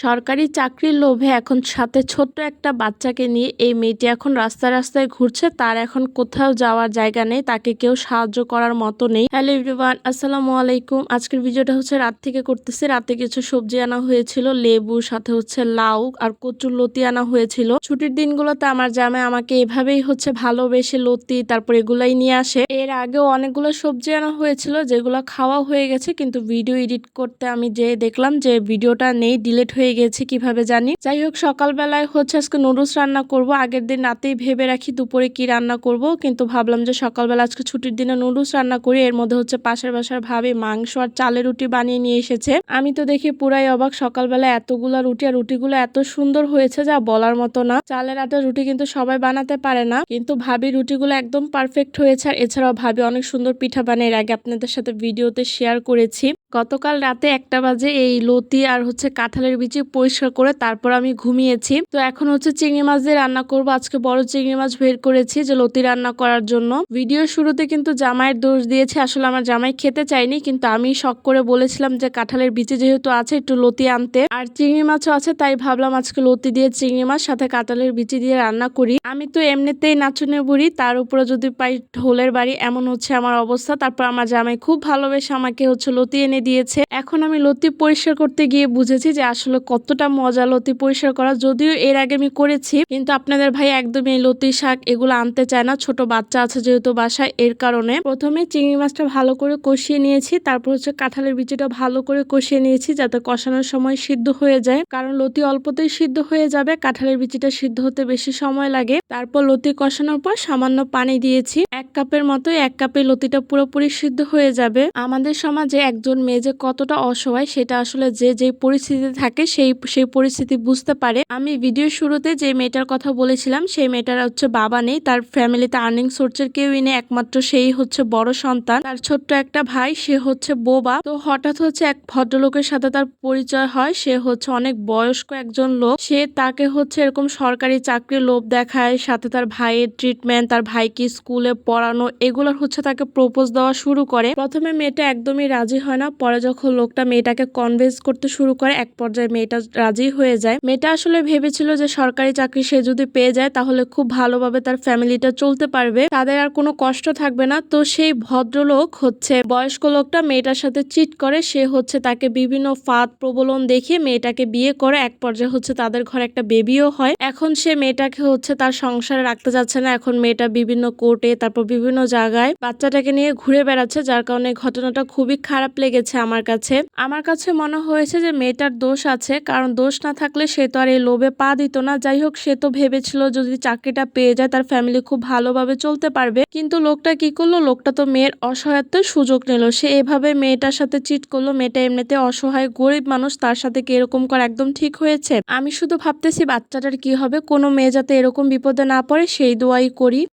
সরকারি চাকরির লোভে এখন সাথে ছোট্ট একটা বাচ্চাকে নিয়ে এই মেয়েটি এখন রাস্তায় রাস্তায় ঘুরছে। তার এখন কোথাও যাওয়ার জায়গা নেই, তাকে কেউ সাহায্য করার মতো নেই। হ্যালো এভরিওয়ান, আসসালামু আলাইকুম। আজকের ভিডিওটা হচ্ছে রাত থেকে করতেছি। রাতে কিছু সবজি আনা হয়েছিল, লেবু, সাথে হচ্ছে লাউ আর কচুর লতি আনা হয়েছিল। ছুটির দিনগুলোতে আমার জামাই আমাকে এভাবেই হচ্ছে ভালোবেসে লতি তারপর এগুলাই নিয়ে আসে। এর আগেও অনেকগুলো সবজি আনা হয়েছিল যেগুলো খাওয়া হয়ে গেছে, কিন্তু ভিডিও এডিট করতে আমি যে দেখলাম যে ভিডিওটা নেই, ডিলিট হয়ে গেছে কিভাবে জানি। যাই হোক, সকালবেলায় হচ্ছে আজকে নুডলস রান্না করব। আগের দিন রাতেই ভেবে রাখি দুপুরে কি রান্না করব, কিন্তু ভাবলাম যে সকালবেলা আজকে ছুটির দিনে নুডলস রান্না করি। এর মধ্যে হচ্ছে পাশের বাসার ভাবি মাংস আর চালের রুটি বানিয়ে নিয়ে এসেছে। আমি তো দেখি পুরাই অবাক, সকালবেলা এতগুলা রুটি আর রুটিগুলো এত সুন্দর হয়েছে যা বলার মতো না। চালের আটার রুটি কিন্তু সবাই বানাতে পারে না, কিন্তু ভাবি রুটিগুলো একদম পারফেক্ট হয়েছে। আর এছাড়াও ভাবি অনেক সুন্দর পিঠা বানিয়ে এর আগে আপনাদের সাথে ভিডিওতে শেয়ার করেছি। গতকাল রাতে 1টা বাজে এই লতি আর হচ্ছে কাঁঠালের বিচি পরিষ্কার করে তারপর আমি ঘুমিয়েছি। তো এখন হচ্ছে চিংড়ি মাছ দিয়ে রান্না করব। আজকে বড় চিংড়ি মাছ বের করেছি যে লতি রান্না করার জন্য। ভিডিওর শুরুতে কিন্তু জামাইয়ের দোষ দিয়েছে, আসলে আমার জামাই খেতে চাইনি, কিন্তু আমি শখ করে বলেছিলাম যে কাঁঠালের বিচি যেহেতু আছে একটু লতি আনতে, আর চিংড়ি মাছও আছে, তাই ভাবলাম আজকে লতি দিয়ে চিংড়ি মাছ সাথে কাঁঠালের বিচি দিয়ে রান্না করি। আমি তো এমনিতেই নাচুনে বুড়ি, তার উপরে যদি পাই ঢোলের বাড়ি, এমন হচ্ছে আমার অবস্থা। তারপর আমার জামাই খুব ভালোবেসে আমাকে হচ্ছে লতি এনে দিয়েছে। এখন আমি লতি পরিষ্কার করতে গিয়ে বুঝেছি যে আসলে কতটা মজা লতি পরিষ্কার করা। যদিও এর আগে আমি করেছি, কিন্তু আপনাদের ভাই একদমই এই লতি শাক এগুলো আনতে চায় না, ছোট বাচ্চা আছে যেহেতু বাসায়, এর কারণে। প্রথমে চিংড়ি মাছটা ভালো করে কষিয়ে নিয়েছি, তারপর হচ্ছে কাঁঠালের বিচিটা ভালো করে কষিয়ে নিয়েছি যাতে কষানোর সময় সিদ্ধ হয়ে যায়, কারণ লতি অল্পতেই সিদ্ধ হয়ে যাবে, কাঁঠালের বিচিটা সিদ্ধ হতে বেশি সময় লাগে। তারপর লতি কষানোর পর সামান্য পানি দিয়েছি 1 কাপের মতো। 1 কাপে লতিটা পুরোপুরি সিদ্ধ হয়ে যাবে। আমাদের সমাজে একজন মেয়ে যে কতটা অসহায় সেটা আসলে যে যেই পরিস্থিতিতে থাকে সেই পরিস্থিতি বুঝতে পারে। আমি ভিডিওর শুরুতে যে মেয়েটার কথা বলেছিলাম সেই মেয়েটার হচ্ছে বাবা নেই, তার ফ্যামিলিতে আর্নিং সোর্সের কেউই নেই, একমাত্র সেই হচ্ছে বড় সন্তান। তার ছোট্ট একটা ভাই, সে হচ্ছে বোবা। তো হঠাৎ হচ্ছে এক ভদ্রলোকের সাথে তার পরিচয় হয়। সে হচ্ছে অনেক বয়স্ক একজন লোক, সে তাকে হচ্ছে এরকম সরকারি চাকরির লোভ দেখায়, সাথে তার ভাইয়ের ট্রিটমেন্ট, তার ভাইকে স্কুলে পড়ানো, এগুলোর হচ্ছে তাকে প্রপোজ দেওয়া শুরু করে। প্রথমে মেয়েটা একদমই রাজি হয় না, পরে যখন লোকটা মেয়েটাকে কনভিন্স করতে শুরু করে এক পর্যায়ে মেয়েটা রাজি হয়ে যায়। মেয়েটা আসলে ভেবেছিল যে সরকারি চাকরি সে যদি পেয়ে যায় তাহলে খুব ভালোভাবে তার ফ্যামিলিটা চলতে পারবে, তাদের আর কোনো কষ্ট থাকবে না। তো সেই ভদ্রলোক হচ্ছে বয়স্ক লোকটা মেয়েটার সাথে চিট করে, সে হচ্ছে তাকে বিভিন্ন ফাঁদ প্রবলন দেখিয়ে মেয়েটাকে বিয়ে করে। এক পর্যায়ে হচ্ছে তাদের ঘরে একটা বেবিও হয়। এখন সে মেয়েটাকে হচ্ছে তার সংসারে রাখতে যাচ্ছে না, এখন মেয়েটা বিভিন্ন কোর্টে তারপর বিভিন্ন জায়গায় বাচ্চাটাকে নিয়ে ঘুরে বেড়াচ্ছে, যার কারণে ঘটনাটা খুবই খারাপ লেগেছে আমার কাছে। আমার কাছে মনে হয়েছে যে মেয়েটার দোষ আছে, কারণ দোষ না থাকলে সে তো আর এই লোভে পা দিত না। যাই হোক, সে তো ভেবেছিল যদি চাকরিটা পেয়ে যায় তার ফ্যামিলি খুব ভালোভাবে চলতে পারবে, কিন্তু লোকটা কি করলো, লোকটা তো মেয়ের অসহায়ত্বের সুযোগ নিল। সে এভাবে মেয়েটার সাথে চিট করলো। মেয়েটা এমনিতে অসহায় গরিব মানুষ, তার সাথে কি এরকম করা একদম ঠিক হয়েছে? আমি শুধু ভাবতেছি বাচ্চাটার কি হবে, কোনো মেয়ে যাতে এরকম বিপদে না পড়ে সেই দোয়াই করি।